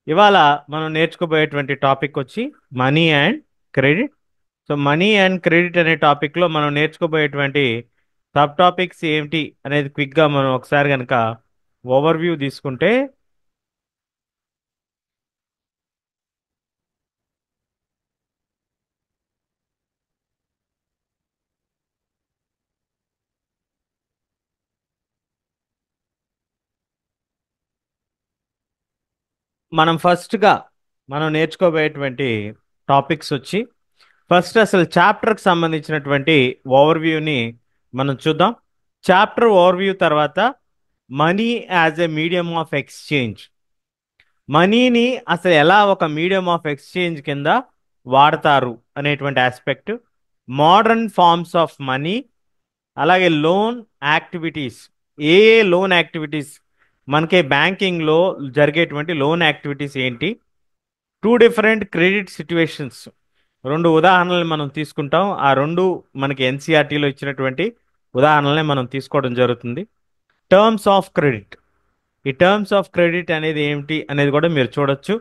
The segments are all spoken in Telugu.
ఇవాళ మనం నేర్చుకోబోయేటువంటి టాపిక్ వచ్చి money and credit. So money and credit అనే టాపిక్లో మనం నేర్చుకోబోయేటువంటి సబ్ టాపిక్స్ ఏమిటి అనేది క్విక్గా మనం ఒకసారి కనుక ఓవర్వ్యూ తీసుకుంటే, మనం ఫస్ట్గా మనం నేర్చుకోబోయేటువంటి టాపిక్స్ వచ్చి ఫస్ట్ అసలు చాప్టర్కి సంబంధించినటువంటి ఓవర్వ్యూని మనం చూద్దాం. చాప్టర్ ఓవర్వ్యూ తర్వాత money as a medium of exchange, మనీని అసలు ఎలా ఒక మీడియం ఆఫ్ ఎక్స్చేంజ్ కింద వాడతారు అనేటువంటి aspect, modern forms of money, అలాగే loan activities, a a loan activities మనకి బ్యాంకింగ్లో జరిగేటువంటి లోన్ యాక్టివిటీస్ ఏంటి, టూ డిఫరెంట్ క్రెడిట్ సిచ్యువేషన్స్, రెండు ఉదాహరణలు మనం తీసుకుంటాం. ఆ రెండు మనకి ఎన్సీఆర్టీలో ఇచ్చినటువంటి ఉదాహరణలనే మనం తీసుకోవడం జరుగుతుంది. టర్మ్స్ ఆఫ్ క్రెడిట్, ఈ టర్మ్స్ ఆఫ్ క్రెడిట్ అనేది ఏమిటి అనేది కూడా మీరు చూడొచ్చు.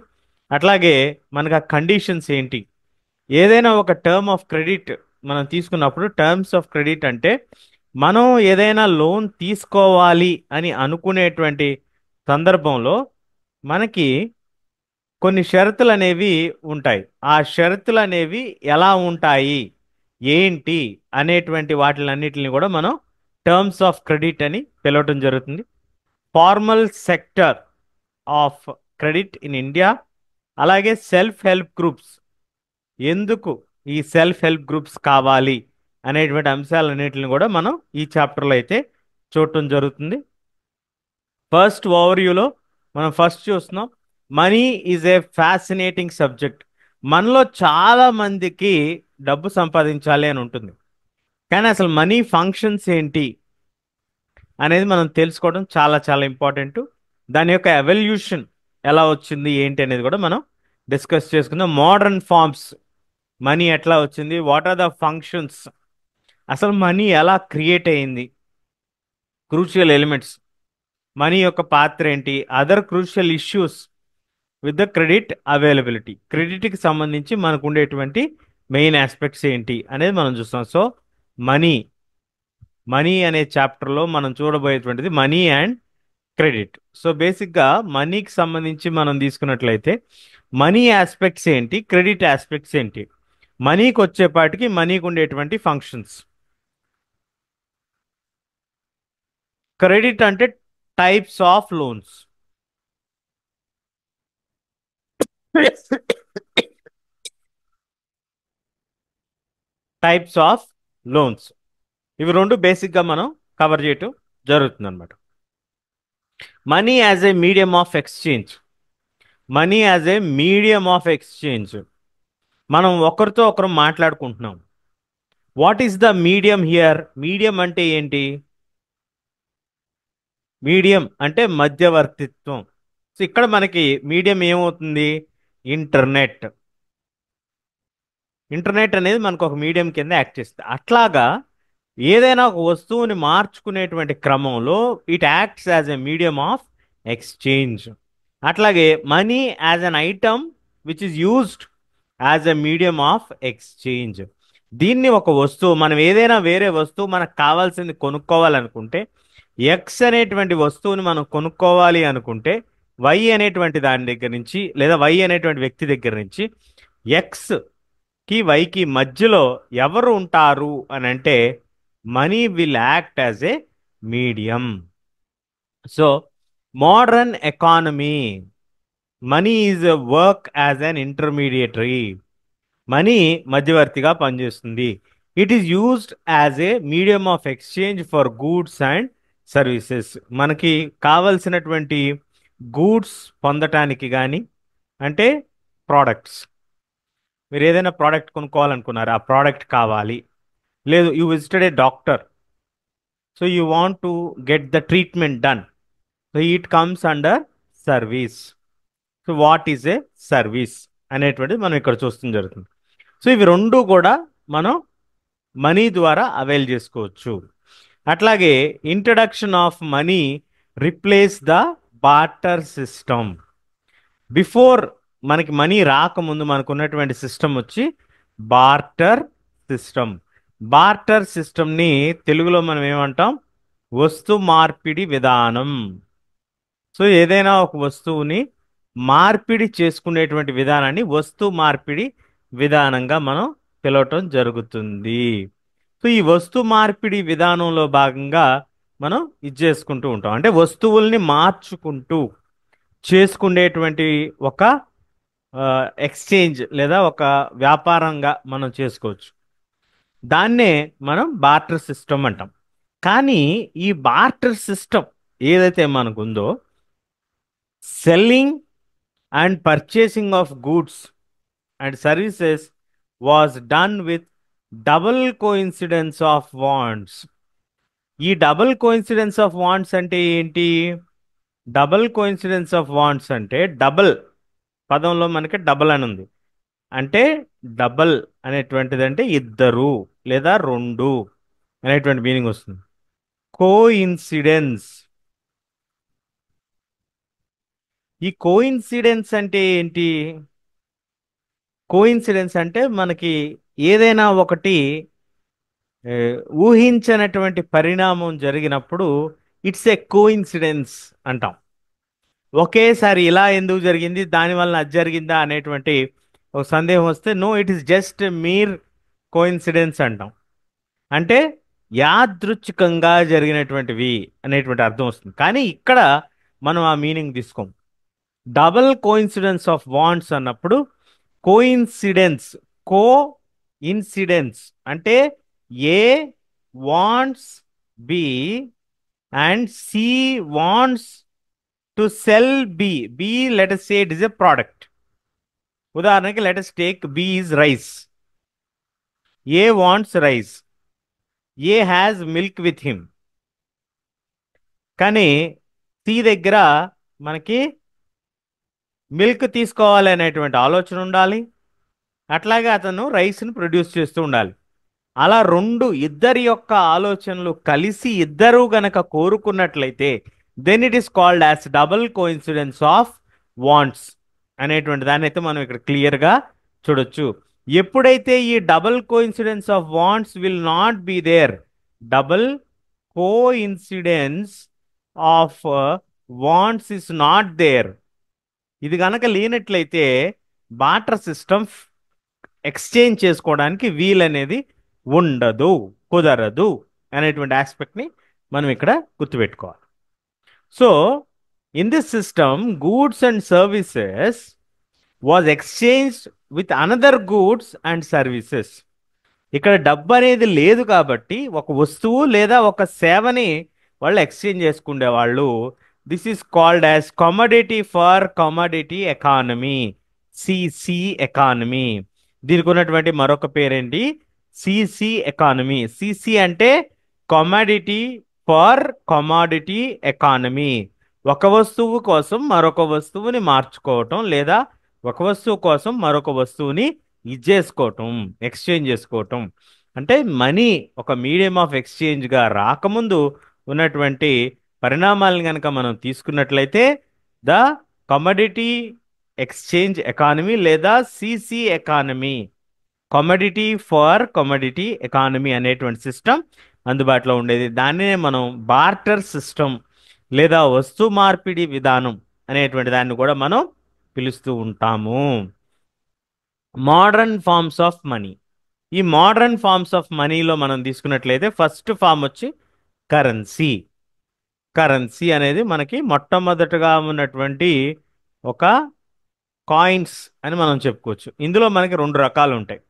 అట్లాగే మనకు ఆ కండిషన్స్ ఏంటి, ఏదైనా ఒక టర్మ్ ఆఫ్ క్రెడిట్ మనం తీసుకున్నప్పుడు టర్మ్స్ ఆఫ్ క్రెడిట్ అంటే మనం ఏదైనా లోన్ తీసుకోవాలి అని అనుకునేటువంటి సందర్భంలో మనకి కొన్ని షరతులు అనేవి ఉంటాయి. ఆ షరతులు అనేవి ఎలా ఉంటాయి, ఏంటి అనేటువంటి వాటిలన్నిటిని కూడా మనం టర్మ్స్ ఆఫ్ క్రెడిట్ అని పిలవటం జరుగుతుంది. Formal sector of credit in India, అలాగే సెల్ఫ్ హెల్ప్ గ్రూప్స్, ఎందుకు ఈ సెల్ఫ్ హెల్ప్ గ్రూప్స్ కావాలి అనేటువంటి అంశాలన్నిటిని కూడా మనం ఈ చాప్టర్లో అయితే చూడటం జరుగుతుంది. ఫస్ట్ ఓవర్వ్యూలో మనం ఫస్ట్ చూస్తున్నాం, money is a fascinating subject. మనలో చాలా మందికి డబ్బు సంపాదించాలి అని ఉంటుంది, కానీ అసలు మనీ ఫంక్షన్స్ ఏంటి అనేది మనం తెలుసుకోవడం చాలా చాలా ఇంపార్టెంట్. దాని యొక్క ఎవల్యూషన్ ఎలా వచ్చింది ఏంటి అనేది కూడా మనం డిస్కస్ చేసుకుందాం. మోడర్న్ ఫార్మ్స్, మనీ ఎట్లా వచ్చింది, వాట్ ఆర్ ద ఫంక్షన్స్, అసలు మనీ ఎలా క్రియేట్ అయింది, క్రూషియల్ ఎలిమెంట్స్, మనీ యొక్క పాత్ర ఏంటి, other crucial issues with the credit availability, క్రెడిట్కి సంబంధించి మనకు ఉండేటువంటి మెయిన్ ఆస్పెక్ట్స్ ఏంటి అనేది మనం చూస్తాం. సో మనీ, మనీ అనే చాప్టర్లో మనం చూడబోయేటువంటిది మనీ అండ్ క్రెడిట్. సో బేసిక్గా మనీకి సంబంధించి మనం తీసుకున్నట్లయితే మనీ ఆస్పెక్ట్స్ ఏంటి, క్రెడిట్ ఆస్పెక్ట్స్ ఏంటి. మనీకి వచ్చేపాటికి మనీకి ఉండేటువంటి ఫంక్షన్స్. క్రెడిట్ అంటే types of loans. Types of loans, ఇవి రెండు బేసిక్గా మనం కవర్ చేయటం జరుగుతుంది అనమాట. Money as a medium of exchange, money as a medium of exchange, మనం ఒకరితో ఒకరు మాట్లాడుకుంటున్నాం. What is the medium here, medium అంటే ఏంటి, మీడియం అంటే మధ్యవర్తిత్వం. సో ఇక్కడ మనకి మీడియం ఏమవుతుంది, ఇంటర్నెట్. ఇంటర్నెట్ అనేది మనకు ఒక మీడియం కింద యాక్ట్ చేస్తుంది. అట్లాగా ఏదైనా ఒక వస్తువుని మార్చుకునేటువంటి క్రమంలో it acts as a medium of exchange. అట్లాగే money as an item which is used as a medium of exchange. దీన్ని ఒక వస్తువు, మనం ఏదైనా వేరే వస్తువు మనకు కావాల్సింది కొనుక్కోవాలనుకుంటే, ఎక్స్ అనేటువంటి వస్తువుని మనం కొనుక్కోవాలి అనుకుంటే వై అనేటువంటి దాని దగ్గర నుంచి, లేదా వై అనేటువంటి వ్యక్తి దగ్గర నుంచి ఎక్స్ కి వైకి మధ్యలో ఎవరు ఉంటారు అని అంటే money will act as a medium. So modern economy, money is a work as an intermediary, money మధ్యవర్తిగా పనిచేస్తుంది. It is used as a medium of exchange for goods and services. మనకి కావలసినటువంటి గూడ్స్ పొందటానికి కానీ, అంటే ప్రోడక్ట్స్, మీరు ఏదైనా ప్రోడక్ట్ కొనుక్కోవాలనుకున్నారు, ఆ ప్రోడక్ట్ కావాలి. లేదు, you visited A doctor, so you want to get the treatment done, so it comes under service. So what is a service అనేటువంటిది మనం ఇక్కడ చూస్తుంది జరుగుతుంది. సో ఇవి రెండు కూడా మనం మనీ ద్వారా అవైల్ చేసుకోవచ్చు. అట్లాగే introduction of money replace the barter system. Before మనకి మనీ రాకముందు మనకు ఉన్నటువంటి సిస్టమ్ వచ్చి బార్టర్ సిస్టమ్. బార్టర్ సిస్టమ్ని తెలుగులో మనం ఏమంటాం? వస్తు మార్పిడి విధానం. సో ఏదైనా ఒక వస్తువుని మార్పిడి చేసుకునేటువంటి విధానాన్ని వస్తు మార్పిడి విధానంగా మనం పిలవటం జరుగుతుంది. సో ఈ వస్తు మార్పిడి విధానంలో భాగంగా మనం ఇది చేసుకుంటూ ఉంటాం. అంటే వస్తువుల్ని మార్చుకుంటూ చేసుకునేటువంటి ఒక ఎక్స్చేంజ్ లేదా ఒక వ్యాపారంగా మనం చేసుకోవచ్చు. దాన్నే మనం బార్టర్ సిస్టమ్ అంటాం. కానీ ఈ బార్టర్ సిస్టమ్ ఏదైతే మనకు ఉందో, selling and purchasing of goods and services was done with double coincidence of wants. ఈ డబుల్ కోఇన్సిడెన్స్ ఆఫ్ వాంట్స్ అంటే ఏంటి? డబుల్ కోఇన్సిడెన్స్ ఆఫ్ వాంట్స్ అంటే డబుల్ పదంలో మనకి డబుల్ అని ఉంది. అంటే డబల్ అనేటువంటిది అంటే ఇద్దరు లేదా రెండు అనేటువంటి మీనింగ్ వస్తుంది. కోఇన్సిడెన్స్. ఈ కోఇన్సిడెన్స్ అంటే ఏంటి? కోఇన్సిడెన్స్ అంటే మనకి ఏదైనా ఒకటి ఏ, ఊహించనటువంటి పరిణామం జరిగినప్పుడు ఇట్స్ ఏ కోఇన్సిడెన్స్ అంటాం. ఒకేసారి ఇలా ఎందుకు జరిగింది, దానివల్ల అది జరిగిందా అనేటువంటి ఒక సందేహం వస్తే no, it is just mere coincidence అంటాం. అంటే యాదృచ్ఛికంగా జరిగినటువంటివి అనేటువంటి అర్థం వస్తుంది. కానీ ఇక్కడ మనం ఆ మీనింగ్ తీసుకోం. డబల్ కోఇన్సిడెన్స్ ఆఫ్ వాంట్స్ అన్నప్పుడు కోఇన్సిడెన్స్, కో ఇన్సిడెన్స్ అంటే A wants B and C wants to sell B. B let us say it is a product. ఉదాహరణకి let us take B is rice. A wants rice. A has milk with him. కానీ సి దగ్గర మనకి మిల్క్ తీసుకోవాలి అనేటువంటి ఆలోచన ఉండాలి. అట్లాగే అతను రైస్ని ప్రొడ్యూస్ చేస్తూ ఉండాలి. అలా ఇద్దరి యొక్క ఆలోచనలు కలిసి ఇద్దరు గనక కోరుకున్నట్లయితే then it is called as double coincidence of wants అనేటువంటి దాన్ని అయితే మనం ఇక్కడ క్లియర్గా చూడొచ్చు. ఎప్పుడైతే ఈ double coincidence of wants will not be there, double coincidence of wants is not there, ఇది కనుక లేనట్లయితే బార్టర్ సిస్టమ్ ఎక్స్చేంజ్ చేసుకోవడానికి వీలనేది ఉండదు, కుదరదు అనేటువంటి ఆస్పెక్ట్ని మనం ఇక్కడ గుర్తుపెట్టుకోవాలి. So in this system goods and services was exchanged with another goods and services. ఇక్కడ డబ్బు అనేది లేదు కాబట్టి ఒక వస్తువు లేదా ఒక సేవని వాళ్ళు ఎక్స్చేంజ్ చేసుకునే వాళ్ళు. This is called as commodity for commodity economy, CC economy. దీనికి ఉన్నటువంటి మరొక పేరేంటి? CC economy. సిసి అంటే కమోడిటీ ఫర్ కమోడిటీ ఎకానమీ. ఒక వస్తువు కోసం మరొక వస్తువుని మార్చుకోవటం లేదా ఒక వస్తువు కోసం మరొక వస్తువుని ఇచ్చేసుకోవటం, ఎక్స్చేంజ్ చేసుకోవటం. అంటే మనీ ఒక మీడియం ఆఫ్ ఎక్స్చేంజ్గా రాకముందు ఉన్నటువంటి పరిణామాలను కనుక మనం తీసుకున్నట్లయితే ద కమోడిటీ ఎక్స్చేంజ్ ఎకానమీ లేదా CC economy, commodity for commodity economy అనేటువంటి సిస్టమ్ అందుబాటులో ఉండేది. దాన్నే మనం బార్టర్ సిస్టమ్ లేదా వస్తు మార్పిడి విధానం అనేటువంటి దాన్ని కూడా మనం పిలుస్తూ ఉంటాము. Modern forms of money. ఈ మోడర్న్ ఫార్మ్స్ ఆఫ్ మనీలో మనం తీసుకున్నట్లయితే ఫస్ట్ ఫామ్ వచ్చి కరెన్సీ. కరెన్సీ అనేది మనకి మొట్టమొదటగా ఉన్నటువంటి ఒక కాయిన్స్ అని మనం చెప్పుకోవచ్చు. ఇందులో మనకి రెండు రకాలు ఉంటాయి,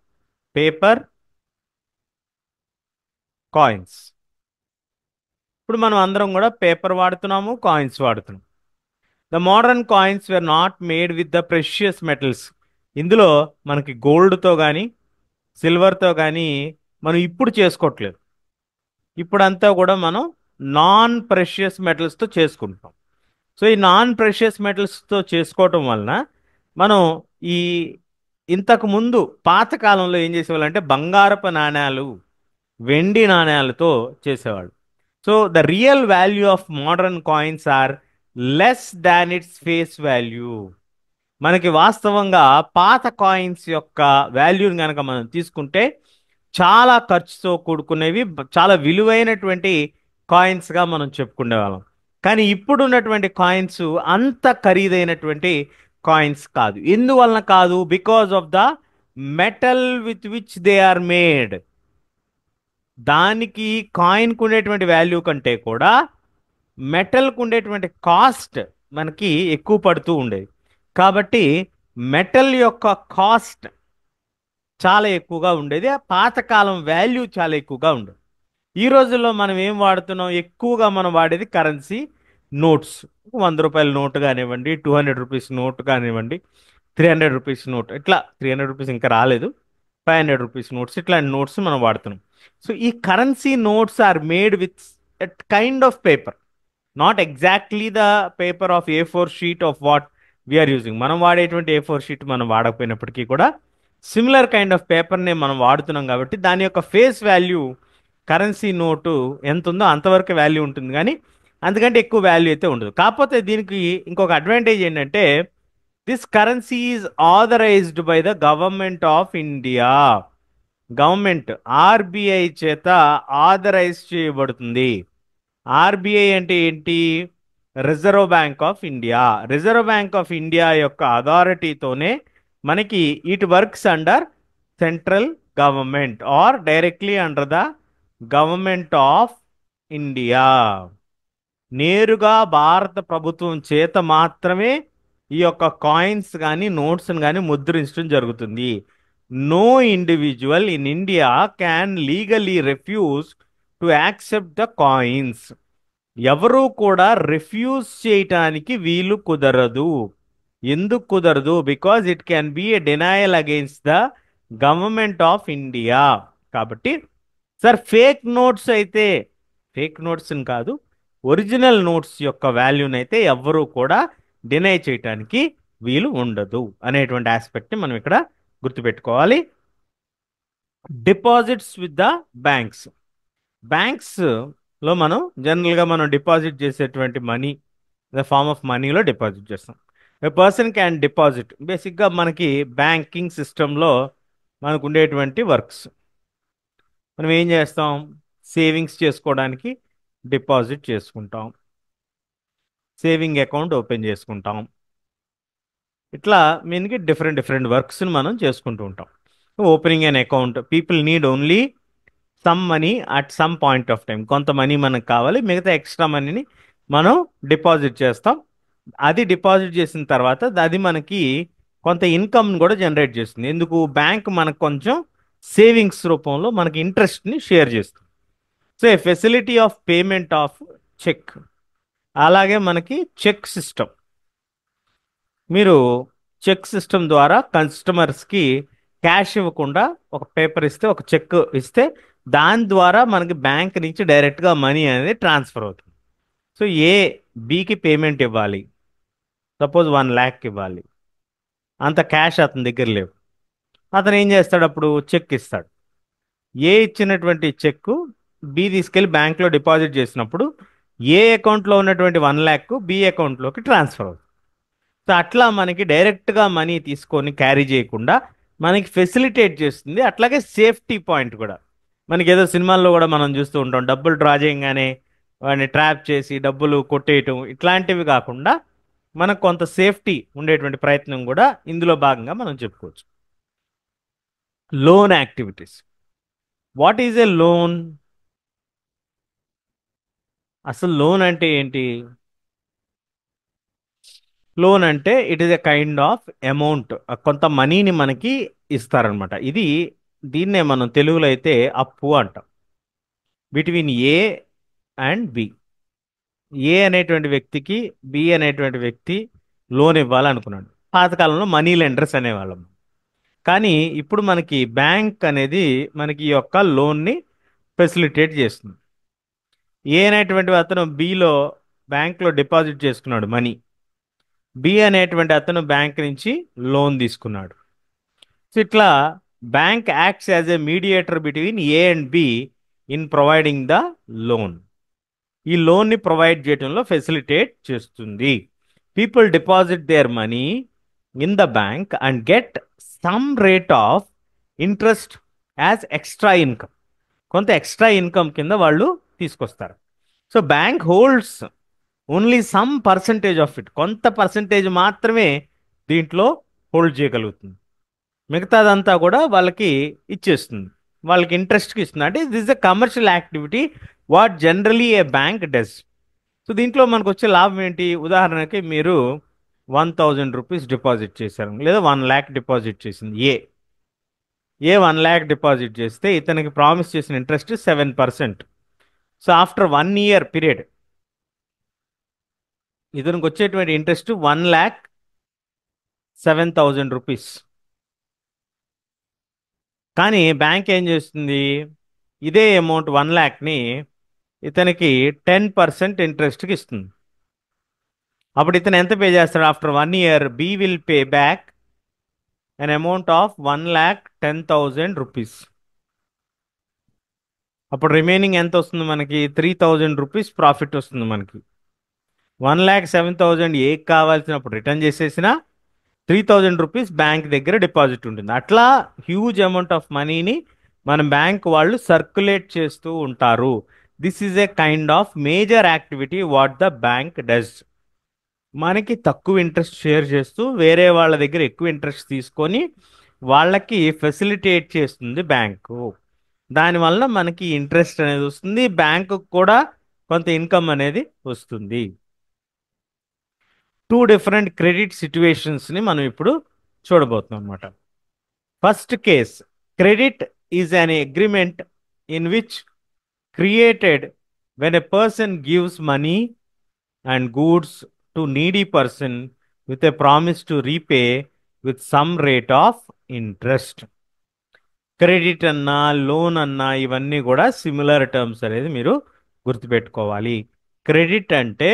పేపర్, కాయిన్స్. ఇప్పుడు మనం అందరం కూడా పేపర్ వాడుతున్నాము, కాయిన్స్ వాడుతున్నాం. The modern coins were not made with the precious metals. ఇందులో మనకి గోల్డ్తో కానీ సిల్వర్తో కానీ మనం ఇప్పుడు చేసుకోవట్లేదు. ఇప్పుడంతా కూడా మనం నాన్ ప్రెషియస్ మెటల్స్తో చేసుకుంటాం. సో ఈ నాన్ ప్రెషియస్ మెటల్స్తో చేసుకోవటం వలన మనం ఈ ఇంతకు ముందు పాతకాలంలో ఏం చేసేవాళ్ళంటే బంగారపు నాణ్యాలు, వెండి నాణ్యాలతో చేసేవాళ్ళు. So the real value of modern coins are less than its face value. మనకి వాస్తవంగా పాత కాయిన్స్ యొక్క వాల్యూని కనుక మనం తీసుకుంటే చాలా ఖర్చుతో కూడుకునేవి, చాలా విలువైనటువంటి కాయిన్స్గా మనం చెప్పుకునే వాళ్ళం. కానీ ఇప్పుడు ఉన్నటువంటి కాయిన్స్ అంత ఖరీదైనటువంటి కాయిన్స్ కాదు. ఎందువలన కాదు? Because of the metal with which they are made. దానికి కాయిన్కు ఉండేటువంటి వాల్యూ కంటే కూడా మెటల్కు ఉండేటువంటి కాస్ట్ మనకి ఎక్కువ పడుతూ ఉండేది. కాబట్టి మెటల్ యొక్క కాస్ట్ చాలా ఎక్కువగా ఉండేది. ఆ పాతకాలం వాల్యూ చాలా ఎక్కువగా ఉండేది. ఈ రోజుల్లో మనం ఏం వాడుతున్నాం? ఎక్కువగా మనం వాడేది కరెన్సీ నోట్స్. రూ. 100 నోటు కానివ్వండి, 200 రూపీస్ నోట్ కానివ్వండి, 300 రూపీస్ నోట్, ఇట్లా 300 రూపీస్ ఇంకా రాలేదు, 500 రూపీస్ నోట్స్, ఇట్లాంటి నోట్స్ మనం వాడుతున్నాం. సో ఈ currency notes are made with kind of paper, not exactly the paper of A4 sheet of what we are using. మనం వాడేటువంటి A4 షీట్ మనం వాడకపోయినప్పటికీ కూడా సిమిలర్ కైండ్ ఆఫ్ పేపర్నే మనం వాడుతున్నాం కాబట్టి దాని యొక్క ఫేస్ వాల్యూ కరెన్సీ నోటు ఎంత ఉందో అంతవరకు వాల్యూ ఉంటుంది, కానీ అందుకంటే ఎక్కువ వాల్యూ అయితే ఉండదు. కాకపోతే దీనికి ఇంకొక అడ్వాంటేజ్ ఏంటంటే this currency is authorised by the government of India. Government RBI చేత ఆథరైజ్ చేయబడుతుంది. ఆర్బిఐ అంటే ఏంటి? Reserve bank of India. Reserve bank of India యొక్క అథారిటీతోనే మనకి it works under central government or directly under the government of India. నేరుగా భారత ప్రభుత్వం చేత మాత్రమే ఈ యొక్క కాయిన్స్ కానీ నోట్స్ని కానీ ముద్రించడం జరుగుతుంది. No individual in India can legally refuse to accept the coins. ఎవరూ కూడా రిఫ్యూజ్ చేయటానికి వీలు కుదరదు. ఎందుకు కుదరదు? Because it can be a denial against the government of India. కాబట్టి సార్ ఫేక్ నోట్స్ అయితే, ఫేక్ నోట్స్ కాదు, ఒరిజినల్ నోట్స్ యొక్క వాల్యూని అయితే ఎవ్వరూ కూడా డినై చేయటానికి వీలు ఉండదు అనేటువంటి ఆస్పెక్ట్ని మనం ఇక్కడ గుర్తుపెట్టుకోవాలి. Deposits with the banks. బ్యాంక్స్లో మనం జనరల్గా మనం డిపాజిట్ చేసేటువంటి మనీ ద ఫార్మ్ ఆఫ్ మనీలో డిపాజిట్ చేస్తాం. A person can deposit. బేసిక్గా మనకి బ్యాంకింగ్ సిస్టంలో మనకు ఉండేటువంటి వర్క్స్, మనం ఏం చేస్తాం? సేవింగ్స్ చేసుకోవడానికి డిపాజిట్ చేసుకుంటాం, సేవింగ్ అకౌంట్ ఓపెన్ చేసుకుంటాం, ఇట్లా మీన్కి డిఫరెంట్ డిఫరెంట్ వర్క్స్ని మనం చేసుకుంటూ ఉంటాం. Opening an account, people need only some money at some point of time. కొంత మనీ మనకు కావాలి, మిగతా ఎక్స్ట్రా మనీని మనం డిపాజిట్ చేస్తాం. అది డిపాజిట్ చేసిన తర్వాత అది మనకి కొంత ఇన్కమ్ కూడా జనరేట్ చేస్తుంది. ఎందుకు? బ్యాంక్ మనకు కొంచెం సేవింగ్స్ రూపంలో మనకి ఇంట్రెస్ట్ని షేర్ చేస్తుంది. So a facility of payment of cheque. అలాగే మనకి చెక్ సిస్టమ్. మీరు చెక్ సిస్టమ్ ద్వారా కస్టమర్స్కి క్యాష్ ఇవ్వకుండా ఒక పేపర్ ఇస్తే, ఒక చెక్ ఇస్తే దాని ద్వారా మనకి బ్యాంక్ నుంచి డైరెక్ట్గా మనీ అనేది ట్రాన్స్ఫర్ అవుతుంది. సో ఏ బికి పేమెంట్ ఇవ్వాలి, సపోజ్ 1 lakh ఇవ్వాలి, అంత క్యాష్ అతని దగ్గర లేవు. అతను ఏం చేస్తాడు? అప్పుడు చెక్ ఇస్తాడు. ఏ ఇచ్చినటువంటి చెక్ బి తీసుకెళ్ళి బ్యాంక్లో డిపాజిట్ చేసినప్పుడు ఏ అకౌంట్లో ఉన్నటువంటి 1 lakh బి అకౌంట్లోకి ట్రాన్స్ఫర్ అవుతుంది. సో అట్లా మనకి డైరెక్ట్గా మనీ తీసుకొని క్యారీ చేయకుండా మనకి ఫెసిలిటేట్ చేస్తుంది. అట్లాగే సేఫ్టీ పాయింట్ కూడా. మనకి ఏదో సినిమాల్లో కూడా మనం చూస్తూ ఉంటాం, డబ్బులు డ్రా చేయగానే వాడిని ట్రాప్ చేసి డబ్బులు కొట్టేయటం, ఇట్లాంటివి కాకుండా మనకు కొంత సేఫ్టీ ఉండేటువంటి ప్రయత్నం కూడా ఇందులో భాగంగా మనం చెప్పుకోవచ్చు. Loan activities. What is a loan? అసలు లోన్ అంటే ఏంటి? లోన్ అంటే it is a kind of amount, కొంత మనీని మనకి ఇస్తారనమాట. దీన్నే మనం తెలుగులో అయితే అప్పు అంటాం. Between A and B. A అనేటువంటి వ్యక్తికి బి అనేటువంటి వ్యక్తి లోన్ ఇవ్వాలనుకున్నాడు. పాతకాలంలో మనీ లెండర్స్ అనేవాళ్ళం. కానీ ఇప్పుడు మనకి బ్యాంక్ అనేది మనకి ఈ యొక్క లోన్ని ఫెసిలిటేట్ చేస్తుంది. ఏ అనేటువంటి అతను బిలో బ్యాంక్లో డిపాజిట్ చేసుకున్నాడు మనీ. బి అనేటువంటి అతను బ్యాంక్ నుంచి లోన్ తీసుకున్నాడు. సో ఇట్లా bank acts as a mediator between A and be in providing the loan. ఈ లోన్ని ప్రొవైడ్ చేయడంలో ఫెసిలిటేట్ చేస్తుంది. People deposit their money in the bank and get some rate of interest as extra income. కొంత ఎక్స్ట్రా ఇన్కమ్ కింద వాళ్ళు తీసుకొస్తారు. So bank holds only some percentage of it, కొంత పర్సంటేజ్ మాత్రమే దీంట్లో హోల్డ్ చేయగలుగుతుంది. మిగతాదంతా కూడా వాళ్ళకి ఇచ్చేస్తుంది, వాళ్ళకి ఇంట్రెస్ట్కి ఇస్తుంది. అంటే this is a commercial activity what generally A bank does. So దీంట్లో మనకు వచ్చే లాభం ఏంటి? ఉదాహరణకి మీరు 1000 రూపీస్ డిపాజిట్ చేశారు, లేదా 1 lakh డిపాజిట్ చేసింది ఏ 1 lakh డిపాజిట్ చేస్తే ఇతనికి ప్రామిస్ చేసిన interest 7%. So after 1 year period ఇతనికి వచ్చేటువంటి ఇంట్రెస్ట్ 1,07,000 రూపీస్. కానీ బ్యాంక్ ఏం చేస్తుంది? ఇదే అమౌంట్ 1 lakh ఇతనికి 10% ఇంట్రెస్ట్కి ఇస్తుంది. అప్పుడు ఇతను ఎంత పే చేస్తాడు? ఆఫ్టర్ 1 year బి will pay back an amount of 1,10,000 rupees. అప్పుడు రిమైనింగ్ ఎంత వస్తుంది మనకి? 3,000 రూపీస్ ప్రాఫిట్ వస్తుంది మనకి. 1,07,000 ఏ కావాల్సినప్పుడు రిటర్న్ చేసేసిన 3,000 రూపీస్ బ్యాంక్ దగ్గర డిపాజిట్ ఉంటుంది. అట్లా హ్యూజ్ అమౌంట్ ఆఫ్ మనీని మన బ్యాంక్ వాళ్ళు సర్క్యులేట్ చేస్తూ ఉంటారు. This is a kind of major activity what the bank does. మనకి తక్కువ ఇంట్రెస్ట్ షేర్ చేస్తూ వేరే వాళ్ళ దగ్గర ఎక్కువ ఇంట్రెస్ట్ తీసుకొని వాళ్ళకి ఫెసిలిటేట్ చేస్తుంది బ్యాంకు. దానివల్ల మనకి ఇంట్రెస్ట్ అనేది వస్తుంది, బ్యాంకు కూడా కొంత ఇన్కమ్ అనేది వస్తుంది. 2 డిఫరెంట్ క్రెడిట్ సిచ్యువేషన్స్ని మనం ఇప్పుడు చూడబోతున్నాం అనమాట. First case, credit is an agreement in which created when a person gives money and goods to needy person with a promise to repay with some rate of interest. Credit అన్నా లోన్ అన్నా ఇవన్నీ కూడా సిమిలర్ టర్మ్స్ అనేది మీరు గుర్తుపెట్టుకోవాలి. క్రెడిట్ అంటే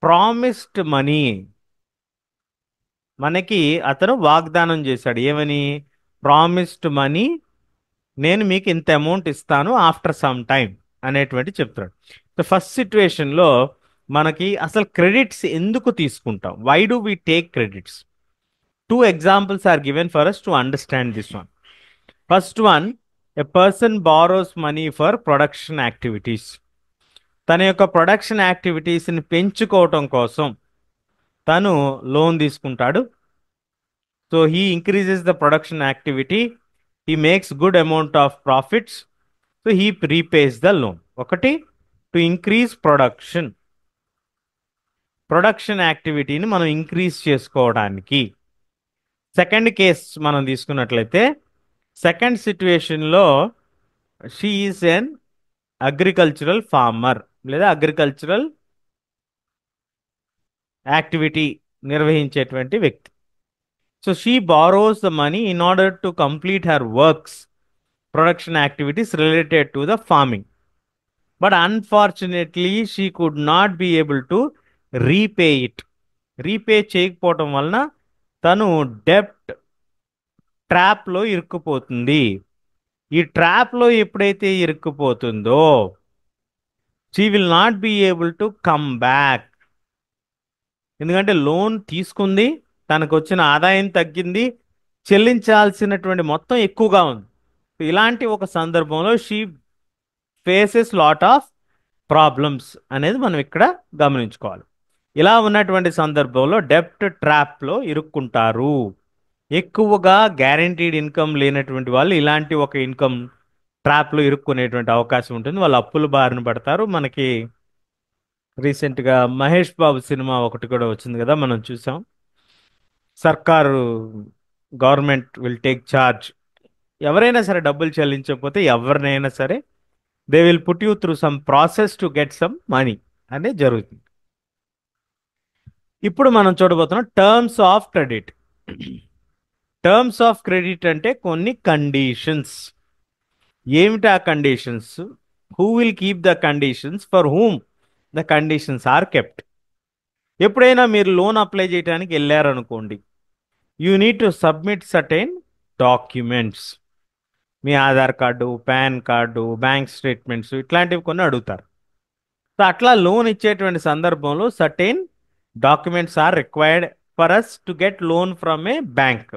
ప్రామిస్డ్ మనీ, మనకి అతను వాగ్దానం చేశాడు. ఏమని? ప్రామిస్డ్ మనీ, నేను మీకు ఇంత అమౌంట్ ఇస్తాను ఆఫ్టర్ సమ్ టైం అనేటువంటి చెప్తాడు. సో ఫస్ట్ సిచ్యువేషన్లో మనకి అసలు క్రెడిట్స్ ఎందుకు తీసుకుంటాం? Why do we take credits? 2 examples are given for us to understand this one. First one, a person borrows money for production activities. తన యొక్క ప్రొడక్షన్ యాక్టివిటీస్ని పెంచుకోవటం కోసం తను లోన్ తీసుకుంటాడు. So he increases the production activity, he makes good amount of profits, so he repays the loan. ఒకటి, టు ఇంక్రీజ్ ప్రొడక్షన్ యాక్టివిటీని మనం ఇంక్రీజ్ చేసుకోవడానికి. సెకండ్ కేస్ మనం తీసుకున్నట్లయితే, సెకండ్ సిచ్యువేషన్లో she is N agricultural farmer, లేదా అగ్రికల్చరల్ యాక్టివిటీ నిర్వహించేటువంటి వ్యక్తి. So she borrows the money in order to complete her works, production activities related to the farming. But unfortunately she could not be able to repay it. Repay చేయకపోవటం వలన తను డెప్ట్ ట్రాప్లో ఇరుక్కుపోతుంది. ఈ ట్రాప్లో ఎప్పుడైతే ఇరుక్కుపోతుందో she will not be able to come back. ఎందుకంటే లోన్ తీసుకుంది, తనకు వచ్చిన ఆదాయం తగ్గింది, చెల్లించాల్సినటువంటి మొత్తం ఎక్కువగా ఉంది. ఇలాంటి ఒక సందర్భంలో she faces lot of problems అనేది మనం ఇక్కడ గమనించుకోవాలి. ఇలా ఉన్నటువంటి సందర్భంలో డెప్ట్ ట్రాప్లో ఇరుక్కుంటారు. ఎక్కువగా గ్యారంటీడ్ ఇన్కమ్ లేనటువంటి వాళ్ళు ఇలాంటి ఒక ఇన్కమ్ ట్రాప్లో ఇరుక్కునేటువంటి అవకాశం ఉంటుంది. వాళ్ళు అప్పుల బారిన పడతారు. మనకి రీసెంట్గా మహేష్ బాబు సినిమా ఒకటి కూడా వచ్చింది కదా, మనం చూసాం. సర్కారు, గవర్నమెంట్ విల్ టేక్ ఛార్జ్. ఎవరైనా సరే డబ్బులు చెల్లించకపోతే ఎవరినైనా సరే they will put you through some process to get some money అనేది జరుగుతుంది. ఇప్పుడు మనం చూడబోతున్నాం terms of credit. Terms of credit అంటే కొన్ని కండిషన్స్. ఏమిటి ఆ conditions? Who will keep the conditions, for whom the conditions are kept. ఎప్పుడైనా మీరు లోన్ అప్లై చేయడానికి వెళ్ళారనుకోండి, you need to submit certain documents. మీ Aadhaar card, PAN card, bank statements ఇట్లాంటివి కొన్ని అడుగుతారు. సో అట్లా లోన్ ఇచ్చేటువంటి సందర్భంలో certain documents are required for us to get loan from a bank.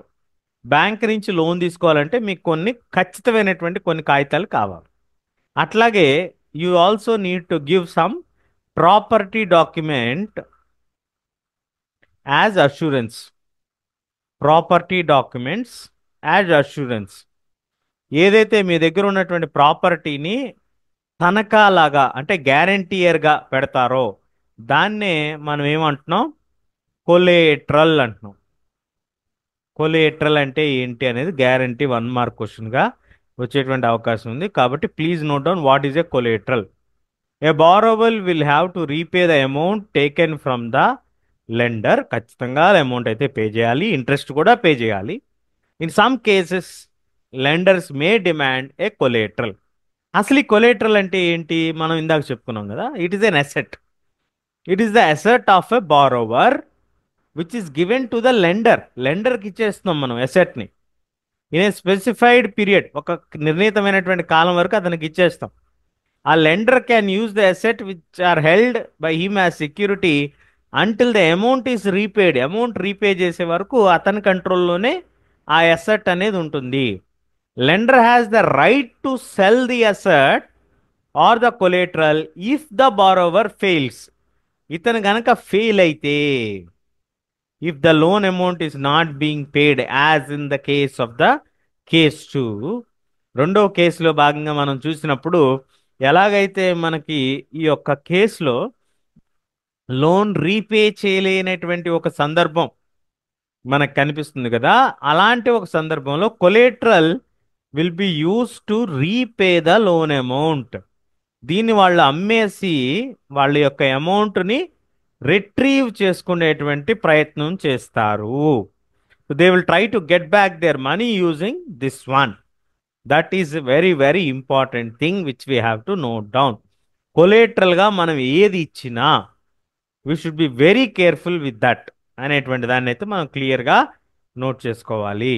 Bank నుంచి లోన్ తీసుకోవాలంటే మీకు కొన్ని ఖచ్చితమైనటువంటి కొన్ని కాగితాలు కావాలి. అట్లాగే you also need to give some property document as assurance. Property documents as assurance. ఏదైతే మీ దగ్గర ఉన్నటువంటి ప్రాపర్టీని తనఖాలాగా అంటే గ్యారంటీయర్గా పెడతారో దాన్నే మనం ఏమంటున్నాం, కొలేట్రల్ అంటున్నాం. కొలేట్రల్ అంటే ఏంటి అనేది గ్యారంటీ 1 మార్క్ క్వశ్చన్గా వచ్చేటువంటి అవకాశం ఉంది. కాబట్టి please note down what is a collateral. A borrower will have to repay the amount taken from the lender. ఖచ్చితంగా అమౌంట్ అయితే పే చేయాలి, ఇంట్రెస్ట్ కూడా పే చేయాలి. In some cases lenders may demand a collateral. అసలు ఈ కొలేట్రల్ అంటే ఏంటి, మనం ఇందాక చెప్పుకున్నాం కదా, it is an asset. It is the asset of a borrower which is given to the lender. లెండర్కి ఇచ్చేస్తున్నాం మనం అసెట్ని ఇన్ ఏ స్పెసిఫైడ్ పీరియడ్, ఒక నిర్ణీతమైనటువంటి కాలం వరకు అతనికి ఇచ్చేస్తాం. ఆ lender can use the asset which are held by him as security until the amount is repaid. Amount repay చేసే వరకు అతని కంట్రోల్లోనే ఆ అసెట్ అనేది ఉంటుంది. Lender has the right to sell the asset or the collateral if the borrower fails. ఇతను గనక ఫెయిల్ అయితే, if the loan amount is not being paid as in the case of the case 2. రెండవ కేసులో భాగంగా మనం చూసినప్పుడు ఎలాగైతే మనకి ఈ యొక్క కేసులో లోన్ రీపే చేయలేనటువంటి ఒక సందర్భం మనకు కనిపిస్తుంది కదా, అలాంటి ఒక సందర్భంలో కొలేట్రల్ will be use to repay the loan amount. దీన్ని వాళ్ళు అమ్మేసి వాళ్ళ యొక్క అమౌంట్ని రిట్రీవ్ చేసుకునేటువంటి ప్రయత్నం చేస్తారు. They will try to get back their money using this one. That is very very important thing which we have to note down. కొలేట్రల్గా మనం ఏది ఇచ్చినా we should be very careful with that అనేటువంటి దాన్ని అయితే మనం క్లియర్గా నోట్ చేసుకోవాలి.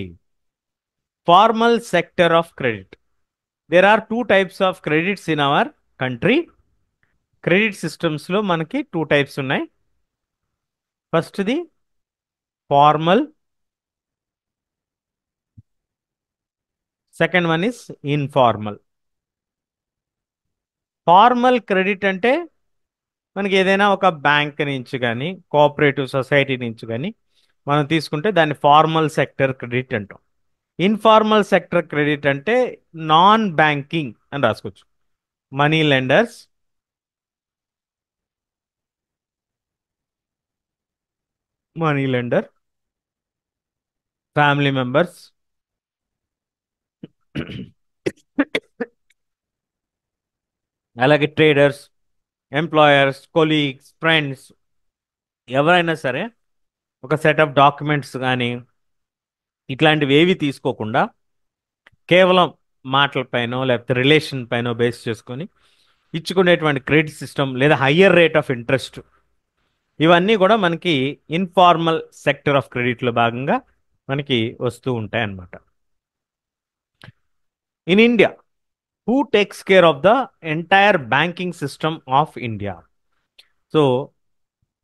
Formal sector of credit. There are 2 types of credits in our country. Credit సిస్టమ్స్లో మనకి 2 టైప్స్ ఉన్నాయి. ఫస్ట్ది formal, second one is informal. Formal credit అంటే మనకి ఏదైనా ఒక బ్యాంక్ నుంచి కానీ కోఆపరేటివ్ సొసైటీ నుంచి కానీ మనం తీసుకుంటే దాన్ని ఫార్మల్ సెక్టర్ క్రెడిట్ అంటాం. ఇన్ఫార్మల్ సెక్టర్ క్రెడిట్ అంటే నాన్ బ్యాంకింగ్ అని రాసుకోవచ్చు. Money lenders, money lender, family members, అలాగే ట్రేడర్స్, ఎంప్లాయర్స్, కొలీగ్స్, ఫ్రెండ్స్, ఎవరైనా సరే ఒక సెట్ ఆఫ్ డాక్యుమెంట్స్ కానీ ఇట్లాంటివి ఏవి తీసుకోకుండా కేవలం మాటలపైనో లేకపోతే రిలేషన్ పైనో బేస్ చేసుకొని ఇచ్చుకునేటువంటి క్రెడిట్ సిస్టమ్ లేదా హయ్యర్ రేట్ ఆఫ్ ఇంట్రెస్ట్, ఇవన్నీ కూడా మనకి ఇన్ఫార్మల్ సెక్టర్ ఆఫ్ క్రెడిట్లో భాగంగా మనకి వస్తూ ఉంటాయి అన్నమాట. In India, who takes care of the entire banking system of India? So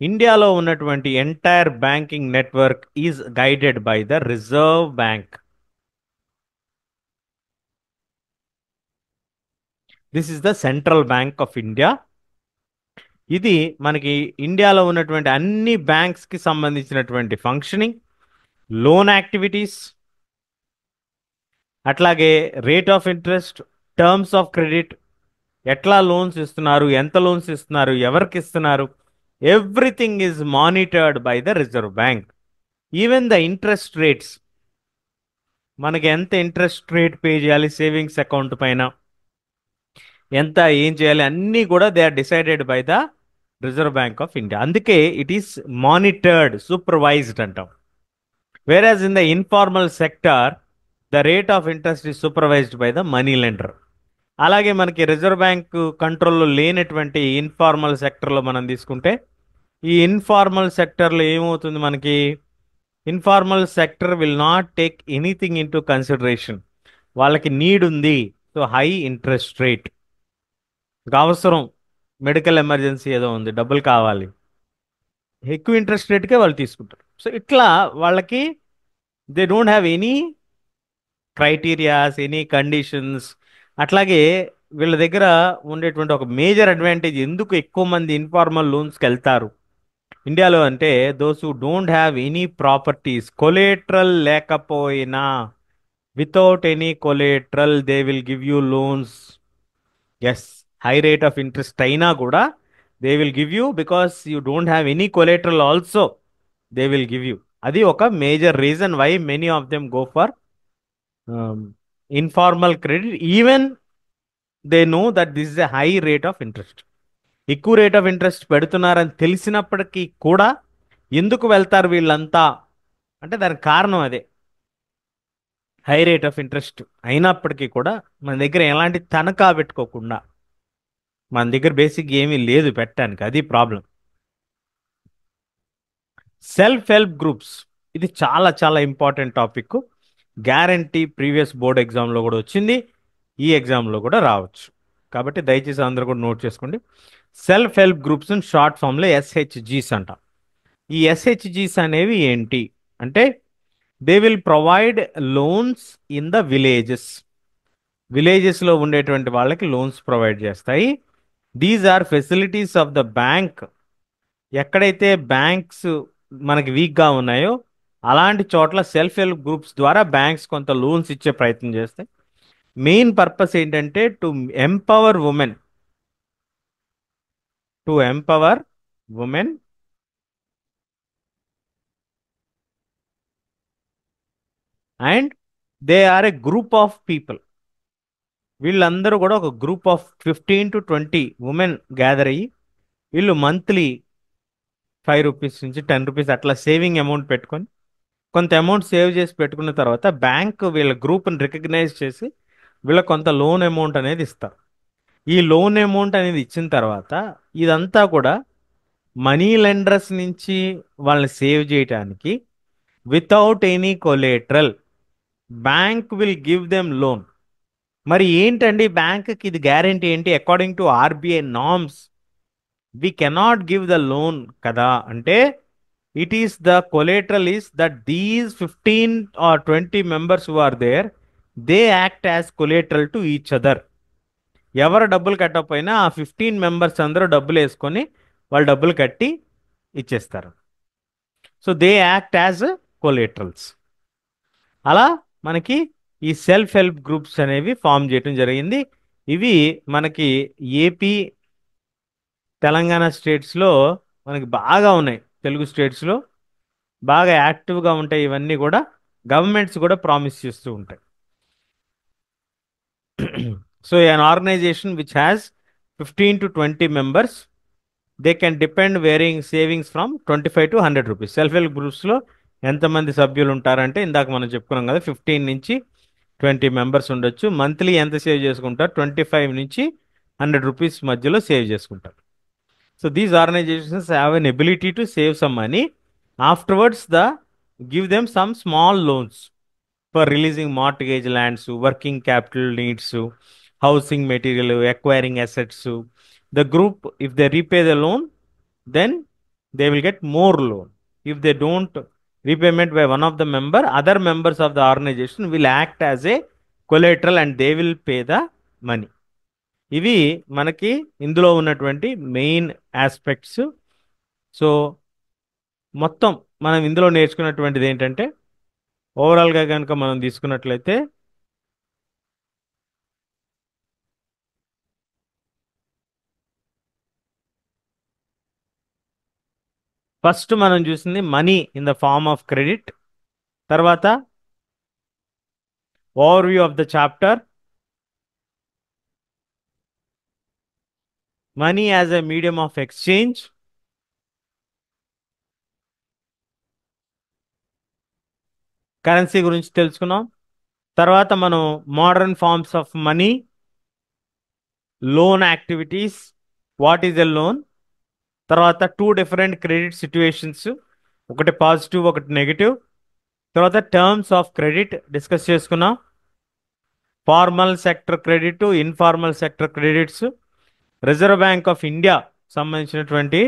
ఇండియాలో ఉన్నటువంటి entire banking network is guided by the Reserve bank. This is the central bank of India. ఇది మనకి ఇండియాలో ఉన్నటువంటి అన్ని బ్యాంక్స్కి సంబంధించినటువంటి ఫంక్షనింగ్, లోన్ యాక్టివిటీస్, అట్లాగే rate of interest, terms of credit, ఎట్లా లోన్స్ ఇస్తున్నారు, ఎంత లోన్స్ ఇస్తున్నారు, ఎవరికి ఇస్తున్నారు, everything is monitored by the Reserve bank. Even the interest rates, మనకి ఎంత ఇంట్రెస్ట్ రేట్ పే చేయాలి సేవింగ్స్ అకౌంట్ పైన, ఎంత ఏం చేయాలి, అన్నీ కూడా they are decided by the Reserve bank of India. అందుకే ఇట్ ఈస్ మానిటర్డ్, సూపర్వైజ్డ్ అంటాం. Whereas in the informal sector the rate of interest is supervised by the money lender. అలాగే మనకి రిజర్వ్ బ్యాంక్ కంట్రోల్లో లేనటువంటి ఇన్ఫార్మల్ సెక్టర్లో మనం తీసుకుంటే, ఈ ఇన్ఫార్మల్ సెక్టర్లో ఏమవుతుంది మనకి, informal sector will not take anything in to consideration. వాళ్ళకి నీడ్ ఉంది, సో హై ఇంట్రెస్ట్ రేట్, అవసరం, మెడికల్ ఎమర్జెన్సీ ఏదో ఉంది, డబ్బులు కావాలి, ఎక్కువ ఇంట్రెస్ట్ రేట్కే వాళ్ళు తీసుకుంటారు. సో ఇట్లా వాళ్ళకి they don't have any criterias, any conditions. అట్లాగే వీళ్ళ దగ్గర ఉండేటువంటి ఒక మేజర్ అడ్వాంటేజ్, ఎందుకు ఎక్కువ మంది ఇన్ఫార్మల్ లోన్స్కి వెళ్తారు ఇండియాలో అంటే, those who don't have any properties, collateral లేకపోయినా, without any collateral they will give you loans. Yes, high rate of interest అయినా కూడా they will give you, because you don't have any collateral also they will give you. అది ఒక major reason why many of them go for informal credit, even they know that this is a high rate of interest. ఎక్కువ రేట్ ఆఫ్ ఇంట్రెస్ట్ పెడుతున్నారని తెలిసినప్పటికీ కూడా ఎందుకు వెళ్తారు వీళ్ళంతా అంటే, దానికి కారణం అదే, హై రేట్ ఆఫ్ ఇంట్రెస్ట్ అయినప్పటికీ కూడా మన దగ్గర ఎలాంటి తనఖా పెట్టుకోకుండా, మన దగ్గర బేసిక్ ఏమీ లేదు పెట్టడానికి, అది ప్రాబ్లం. సెల్ఫ్ హెల్ప్ గ్రూప్స్, ఇది చాలా చాలా important topic. Guarantee previous board ఎగ్జామ్లో కూడా వచ్చింది, ఈ ఎగ్జామ్లో కూడా రావచ్చు. కాబట్టి దయచేసి అందరూ కూడా నోట్ చేసుకోండి. సెల్ఫ్ హెల్ప్ గ్రూప్స్ షార్ట్ ఫామ్లో ఎస్హెచ్జీస్ అంట. ఈ ఎస్హెచ్జీస్ అనేవి ఏంటి అంటే, they will provide loans in the villages. విలేజెస్లో ఉండేటువంటి వాళ్ళకి లోన్స్ ప్రొవైడ్ చేస్తాయి. These are facilities of the bank. ఎక్కడైతే బ్యాంక్స్ మనకి వీక్గా ఉన్నాయో అలాంటి చోట్ల సెల్ఫ్ హెల్ప్ గ్రూప్స్ ద్వారా బ్యాంక్స్ కొంత లోన్స్ ఇచ్చే ప్రయత్నం చేస్తాయి. మెయిన్ పర్పస్ ఏంటంటే to empower women, to empower women and they are a group of people. వీళ్ళందరూ కూడా ఒక group of 15 to 20 women gather అయ్యి, వీళ్ళు మంత్లీ ₹5 నుంచి ₹10 అట్లా సేవింగ్ అమౌంట్ పెట్టుకొని, కొంత అమౌంట్ సేవ్ చేసి పెట్టుకున్న తర్వాత బ్యాంక్ వీళ్ళ గ్రూప్ని రికగ్నైజ్ చేసి వీళ్ళకి కొంత లోన్ అమౌంట్ అనేది ఇస్తారు. ఈ లోన్ అమౌంట్ అనేది ఇచ్చిన తర్వాత ఇదంతా కూడా మనీ లెండర్స్ నుంచి వాళ్ళని సేవ్ చేయడానికి, without any collateral bank will give them loan. మరి ఏంటండి బ్యాంక్కి ఇది గ్యారెంటీ ఏంటి? According to RBI norms we cannot give the loan కదా అంటే, it is the collateral is that these 15 or 20 members who are there, they act as collateral to each other. ఎవరు డబ్బులు కట్టకపోయినా ఆ 15 మెంబర్స్ అందరూ డబ్బులు వేసుకొని వాళ్ళు డబ్బులు కట్టి ఇచ్చేస్తారు. So they act as collaterals. అలా మనకి ఈ సెల్ఫ్ హెల్ప్ గ్రూప్స్ అనేవి ఫామ్ చేయడం జరిగింది. ఇవి మనకి ఏపీ, తెలంగాణ స్టేట్స్లో మనకి బాగా ఉన్నాయి. తెలుగు స్టేట్స్లో బాగా యాక్టివ్గా ఉంటాయి. ఇవన్నీ కూడా గవర్నమెంట్స్ కూడా ప్రామిస్ చేస్తూ ఉంటాయి. So an organization which has 15 to 20 members, they can depend varying savings from 25 to 100 rupees. Self help గ్రూప్స్లో ఎంతమంది సభ్యులు ఉంటారంటే, ఇందాక మనం చెప్పుకున్నాం కదా, 15 నుంచి 20 మెంబర్స్ ఉండొచ్చు. మంత్లీ ఎంత సేవ్ చేసుకుంటారు? 25 నుంచి 100 రూపీస్ మధ్యలో సేవ్ చేసుకుంటారు. So these organizations have an ability to save some money. Afterwards, give them some small loans for releasing mortgage lands, working capital needs, housing material, acquiring assets. The group, if they repay the loan, then they will get more loan. If they don't repayment by one of the member, other members of the organization will act as a collateral and they will pay the money. ఇవి మనకి ఇందులో ఉన్నటువంటి మెయిన్ ఆస్పెక్ట్స్. సో మొత్తం మనం ఇందులో నేర్చుకున్నటువంటిది ఏంటంటే, ఓవరాల్గా కనుక మనం తీసుకున్నట్లయితే, ఫస్ట్ మనం చూసింది money in the form of credit. తర్వాత overview of the chapter, money as a medium of exchange, currency గురించి తెలుసుకున్నాం. తర్వాత మనం modern forms of money, loan activities, what is a loan, తర్వాత 2 డిఫరెంట్ క్రెడిట్ సిట్యుయేషన్స్, ఒకటి పాజిటివ్ ఒకటి నెగిటివ్. తర్వాత టర్మ్స్ ఆఫ్ క్రెడిట్ డిస్కస్ చేసుకున్నాం. Formal sector credit, informal sector credits, reserve bank of India సంబంధించినటువంటి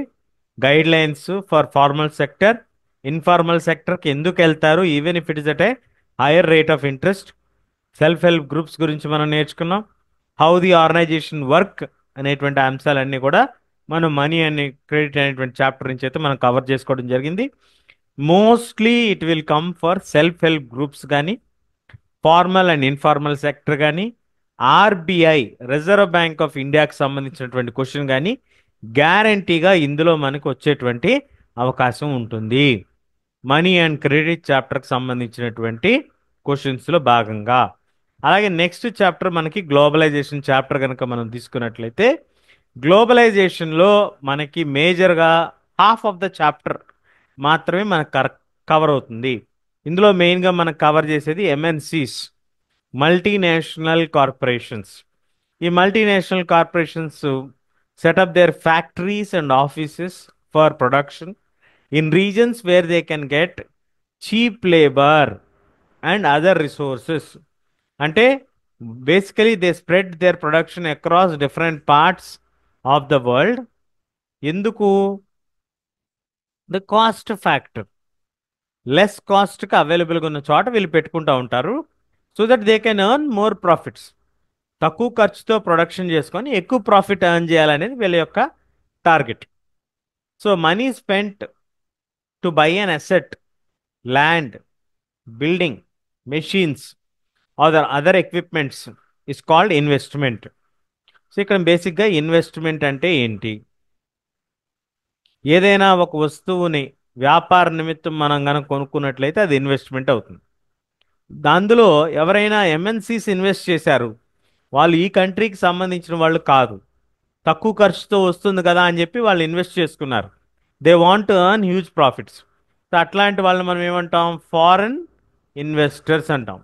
guidelines for formal sector, informal సెక్టర్కి ఎందుకు వెళ్తారు, even if it is at a hire rate of interest. Self help groups గురించి మనం నేర్చుకున్నాం. హౌ ది ఆర్గనైజేషన్ వర్క్ అనేటువంటి అంశాలన్నీ కూడా మనం మనీ అండ్ క్రెడిట్ అనేటువంటి చాప్టర్ నుంచి అయితే మనం కవర్ చేసుకోవడం జరిగింది. Mostly it will come for self help groups కానీ, ఫార్మల్ అండ్ ఇన్ఫార్మల్ సెక్టర్ కానీ, ఆర్బిఐ రిజర్వ్ బ్యాంక్ ఆఫ్ ఇండియాకి సంబంధించినటువంటి క్వశ్చన్ కానీ గ్యారంటీగా ఇందులో మనకు వచ్చేటువంటి అవకాశం ఉంటుంది. మనీ అండ్ క్రెడిట్ చాప్టర్కి సంబంధించినటువంటి క్వశ్చన్స్లో భాగంగా. అలాగే నెక్స్ట్ చాప్టర్ మనకి గ్లోబలైజేషన్ చాప్టర్ కనుక మనం తీసుకున్నట్లయితే, గ్లోబలైజేషన్లో మనకి మేజర్గా హాఫ్ ఆఫ్ ద చాప్టర్ మాత్రమే మనకు కవర్ అవుతుంది. ఇందులో మెయిన్గా మనం కవర్ చేసేది ఎంఎన్సీస్, మల్టీనేషనల్ కార్పొరేషన్స్. ఈ multinational corporations set up their factories and offices for production in regions where they can get cheap labour and other resources. అంటే basically they spread their production across different parts of the world. ఎందుకు? The cost factor. లెస్ కాస్ట్కి అవైలబుల్గా ఉన్న చోట వీళ్ళు పెట్టుకుంటూ ఉంటారు, so that they can earn more profits. తక్కువ ఖర్చుతో ప్రొడక్షన్ చేసుకొని ఎక్కువ ప్రాఫిట్ ఎర్న్ చేయాలనేది వీళ్ళ యొక్క target. So money spent to buy an asset, land, building, machines, other equipments is called investment. So ఇక్కడ బేసిక్గా ఇన్వెస్ట్మెంట్ అంటే ఏంటి? ఏదైనా ఒక వస్తువుని వ్యాపార నిమిత్తం మనం కనుక కొనుక్కున్నట్లయితే అది ఇన్వెస్ట్మెంట్ అవుతుంది. అందులో ఎవరైనా ఎంఎన్సీస్ ఇన్వెస్ట్ చేశారు, వాళ్ళు ఈ కంట్రీకి సంబంధించిన వాళ్ళు కాదు, తక్కువ ఖర్చుతో వస్తుంది కదా అని చెప్పి వాళ్ళు ఇన్వెస్ట్ చేసుకున్నారు. They want to earn huge profits. So అట్లాంటి వాళ్ళని మనం ఏమంటాం? ఫారిన్ ఇన్వెస్టర్స్ అంటాం,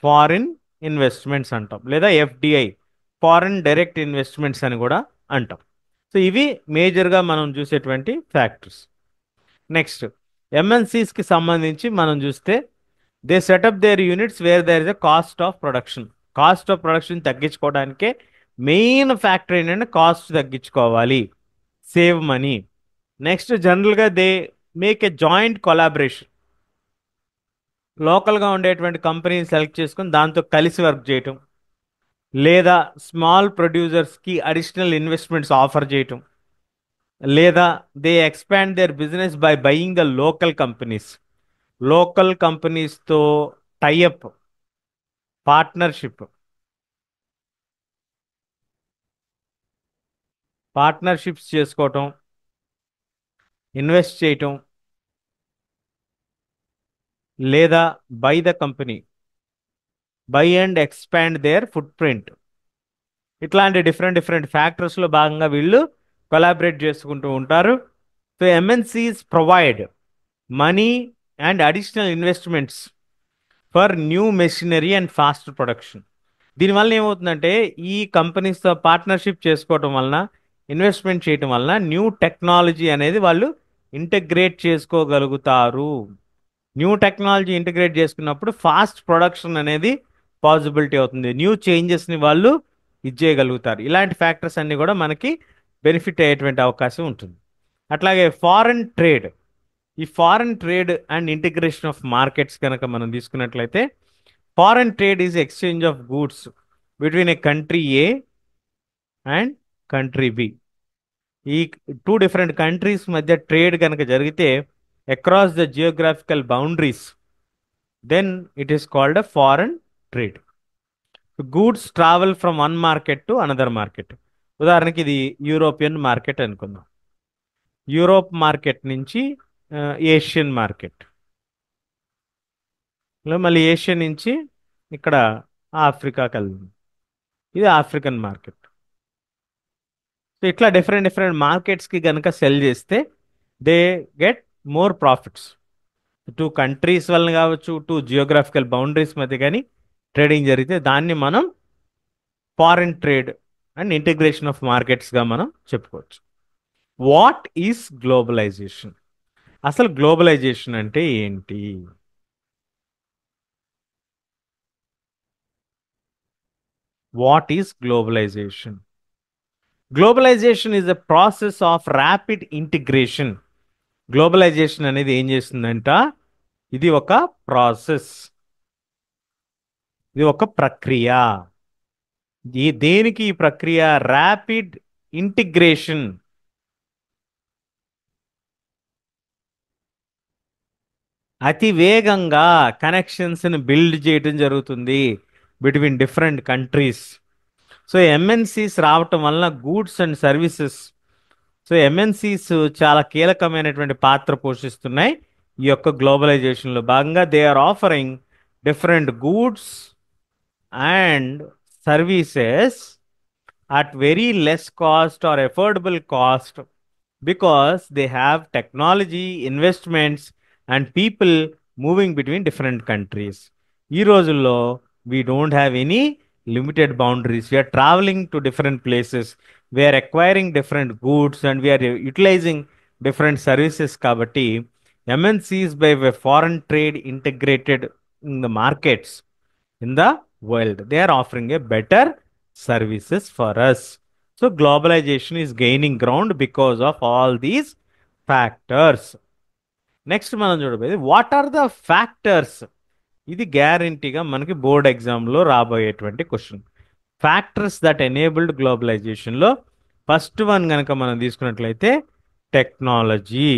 ఫారిన్ ఇన్వెస్ట్మెంట్స్ అంటాం, లేదా ఎఫ్డిఐ, ఫారిన్ డైరెక్ట్ ఇన్వెస్ట్మెంట్స్ అని కూడా అంటాం. సో ఇవి మేజర్గా మనం చూసేటువంటి ఫ్యాక్టర్స్. నెక్స్ట్ ఎంఎన్సీస్కి సంబంధించి మనం చూస్తే, they set up their units where there is a cost of production. Cost of production తగ్గించుకోవడానికే మెయిన్ ఫ్యాక్టర్ ఏంటంటే కాస్ట్ తగ్గించుకోవాలి, సేవ్ మనీ. నెక్స్ట్ జనరల్గా they make a joint collaboration. లోకల్గా ఉండేటువంటి కంపెనీని సెలెక్ట్ చేసుకొని దాంతో కలిసి వర్క్ చేయటం, లేదా స్మాల్ ప్రొడ్యూసర్స్కి అడిషనల్ ఇన్వెస్ట్మెంట్స్ ఆఫర్ చేయటం, లేదా they expand their business by buying the local companies. Local కంపెనీస్తో టైఅప్, పార్ట్నర్షిప్, పార్ట్నర్షిప్స్ చేసుకోవటం, ఇన్వెస్ట్ చేయటం, లేదా buy the company, buy and expand their footprint. ఇట్లాంటి డిఫరెంట్ డిఫరెంట్ ఫ్యాక్టర్స్లో భాగంగా వీళ్ళు కొలాబరేట్ చేసుకుంటూ ఉంటారు. So MNCs provide money and additional investments for new machinery and fast production. దీనివల్ల ఏమవుతుందంటే, ఈ కంపెనీస్తో పార్ట్నర్షిప్ చేసుకోవటం వలన, ఇన్వెస్ట్మెంట్ చేయటం వలన న్యూ టెక్నాలజీ అనేది వాళ్ళు ఇంటగ్రేట్ చేసుకోగలుగుతారు. న్యూ టెక్నాలజీ ఇంటిగ్రేట్ చేసుకున్నప్పుడు ఫాస్ట్ ప్రొడక్షన్ అనేది పాసిబిలిటీ అవుతుంది. న్యూ చేంజెస్ని వాళ్ళు ఇచ్చేయగలుగుతారు. ఇలాంటి ఫ్యాక్టర్స్ అన్నీ కూడా మనకి బెనిఫిట్ అయ్యేటువంటి అవకాశం ఉంటుంది. అట్లాగే ఫారెన్ ట్రేడ్. ఈ foreign trade and integration of markets కనుక మనం తీసుకున్నట్లయితే, foreign trade is exchange of goods between a country A and country B. ఈ టూ డిఫరెంట్ కంట్రీస్ మధ్య ట్రేడ్ కనుక జరిగితే across the geographical boundaries, then it is called a foreign trade. Goods travel from one market to another market. ఉదాహరణకి ఇది యూరోపియన్ మార్కెట్ అనుకుందాం. యూరోప్ మార్కెట్ నుంచి ఏషియన్ మార్కెట్, మళ్ళీ ఏషియా నుంచి ఇక్కడ ఆఫ్రికాకి వెళ్తుంది. ఇది ఆఫ్రికన్ మార్కెట్. సో ఇట్లా డిఫరెంట్ డిఫరెంట్ మార్కెట్స్కి కనుక సెల్ చేస్తే they get more profits. Two countries వలన కావచ్చు, టూ జియోగ్రాఫికల్ బౌండరీస్ మధ్య కానీ ట్రేడింగ్ జరిగితే దాన్ని మనం foreign trade and integration of మార్కెట్స్గా మనం చెప్పుకోవచ్చు. What is globalisation? అసలు గ్లోబలైజేషన్ అంటే ఏంటి? What is globalisation? Globalization is a process of rapid integration globalisation అనేది ఏం చేస్తుందంట, ఇది ఒక ప్రాసెస్, ఇది ఒక ప్రక్రియ. దేనికి ఈ ప్రక్రియ? ర్యాపిడ్ ఇంటిగ్రేషన్, అతి వేగంగా కనెక్షన్స్ని బిల్డ్ చేయడం జరుగుతుంది between different countries. So MNCs రావటం వలన goods and services, so MNCs చాలా కీలకమైనటువంటి పాత్ర పోషిస్తున్నాయి ఈ యొక్క గ్లోబలైజేషన్లో భాగంగా. They are offering different goods and services at very less cost or affordable cost because they have technology, investments, and people moving between different countries. ఈ రోజుల్లో we don't have any limited boundaries. We are traveling to different places. We are acquiring different goods and we are utilizing different services. కాబట్టి MNCs by way foreign trade integrated in the markets in the world. They are offering a better services for us. So globalization is gaining ground because of all these factors. Next మనం చూడబోయేది వాట్ ఆర్ ద ఫ్యాక్టర్స్. ఇది గ్యారంటీగా మనకి బోర్డ్ ఎగ్జామ్లో రాబోయేటువంటి క్వశ్చన్. ఫ్యాక్టర్స్ దట్ ఎనేబుల్డ్ గ్లోబలైజేషన్లో ఫస్ట్ వన్ కనుక మనం తీసుకున్నట్లయితే టెక్నాలజీ,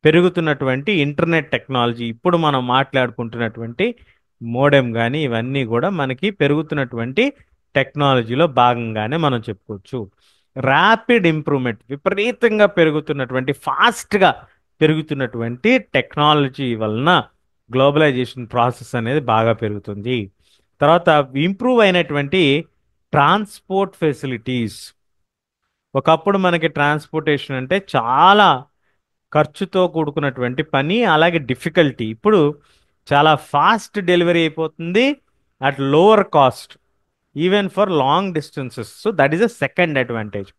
పెరుగుతున్నటువంటి ఇంటర్నెట్ టెక్నాలజీ. ఇప్పుడు మనం మాట్లాడుకుంటున్నటువంటి మోడెం కానీ ఇవన్నీ కూడా మనకి పెరుగుతున్నటువంటి టెక్నాలజీలో భాగంగానే మనం చెప్పుకోవచ్చు. ర్యాపిడ్ ఇంప్రూవ్మెంట్, విపరీతంగా పెరుగుతున్నటువంటి ఫాస్ట్గా పెరుగుతున్నటువంటి టెక్నాలజీ వలన గ్లోబలైజేషన్ ప్రాసెస్ అనేది బాగా పెరుగుతుంది. తర్వాత ఇంప్రూవ్ అయినటువంటి ట్రాన్స్పోర్ట్ ఫెసిలిటీస్. ఒకప్పుడు మనకి ట్రాన్స్పోర్టేషన్ అంటే చాలా ఖర్చుతో కూడుకున్నటువంటి పని, అలాగే డిఫికల్టీ. ఇప్పుడు చాలా ఫాస్ట్ డెలివరీ అయిపోతుంది at lower cost even for long distances. So that is a second advantage.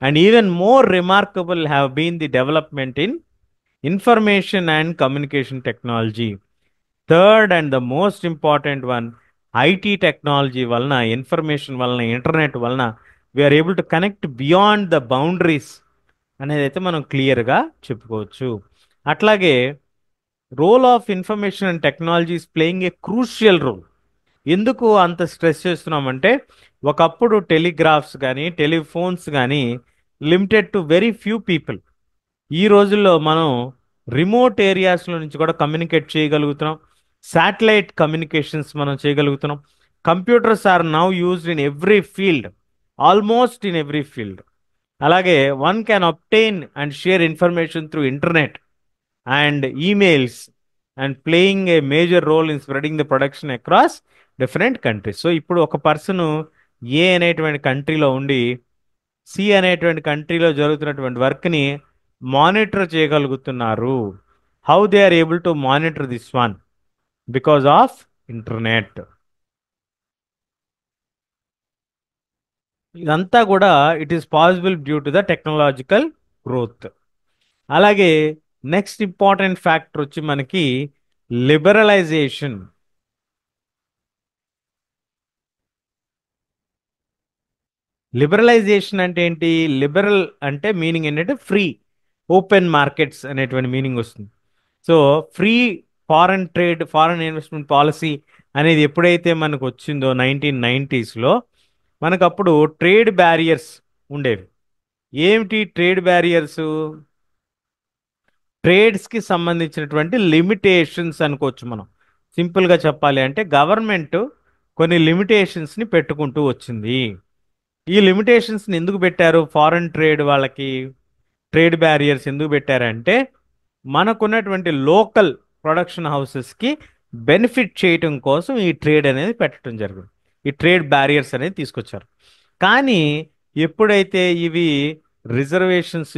And even more remarkable have been the development in information and communication technology. Third and the most important one, IT technology వలన, ఇన్ఫర్మేషన్ వలన, ఇంటర్నెట్ వలన we are able to connect beyond the boundaries అనేది అయితే మనం క్లియర్గా చెప్పుకోవచ్చు. అట్లాగే role of information and technology is playing a crucial role. ఎందుకు అంత స్ట్రెస్ చేస్తున్నామంటే ఒకప్పుడు టెలిగ్రాఫ్స్ కానీ టెలిఫోన్స్ కానీ limited to very few people. ఈ రోజుల్లో మనం రిమోట్ ఏరియాస్లో నుంచి కూడా కమ్యూనికేట్ చేయగలుగుతున్నాం. శాటిలైట్ కమ్యూనికేషన్స్ మనం చేయగలుగుతున్నాం. Computers are now used in every field, almost in every field. అలాగే one can obtain and share information through internet and emails and playing a major role in spreading the production across different countries. So ఇప్పుడు ఒక పర్సన్ ఏ అనేటువంటి కంట్రీలో ఉండి సి అనేటువంటి కంట్రీలో జరుగుతున్నటువంటి వర్క్ని మానిటర్ చేయగలుగుతున్నారు. How they are able to monitor this one? Because of internet. ఇదంతా కూడా it is possible due to the technological growth. అలాగే నెక్స్ట్ ఇంపార్టెంట్ ఫ్యాక్టర్ వచ్చి మనకి లిబరలైజేషన్. లిబరలైజేషన్ అంటే ఏంటి? లిబరల్ అంటే మీనింగ్ ఏంటంటే ఫ్రీ, ఓపెన్ మార్కెట్స్ అనేటువంటి మీనింగ్ వస్తుంది. So free foreign trade, foreign investment policy అనేది ఎప్పుడైతే మనకు వచ్చిందో 1990s మనకు అప్పుడు ట్రేడ్ బ్యారియర్స్ ఉండేవి. ఏమిటి ట్రేడ్ బ్యారియర్స్? ట్రేడ్స్కి సంబంధించినటువంటి లిమిటేషన్స్ అనుకోవచ్చు మనం. సింపుల్గా చెప్పాలి అంటే గవర్నమెంట్ కొన్ని లిమిటేషన్స్ని పెట్టుకుంటూ వచ్చింది. ఈ లిమిటేషన్స్ని ఎందుకు పెట్టారు? ఫారెన్ ట్రేడ్ వాళ్ళకి ట్రేడ్ బ్యారియర్స్ ఎందుకు పెట్టారంటే మనకున్నటువంటి లోకల్ ప్రొడక్షన్ హౌసెస్కి బెనిఫిట్ చేయటం కోసం ఈ ట్రేడ్ అనేది పెట్టడం జరిగింది. ఈ ట్రేడ్ బ్యారియర్స్ అనేది తీసుకొచ్చారు. కానీ ఎప్పుడైతే ఇవి రిజర్వేషన్స్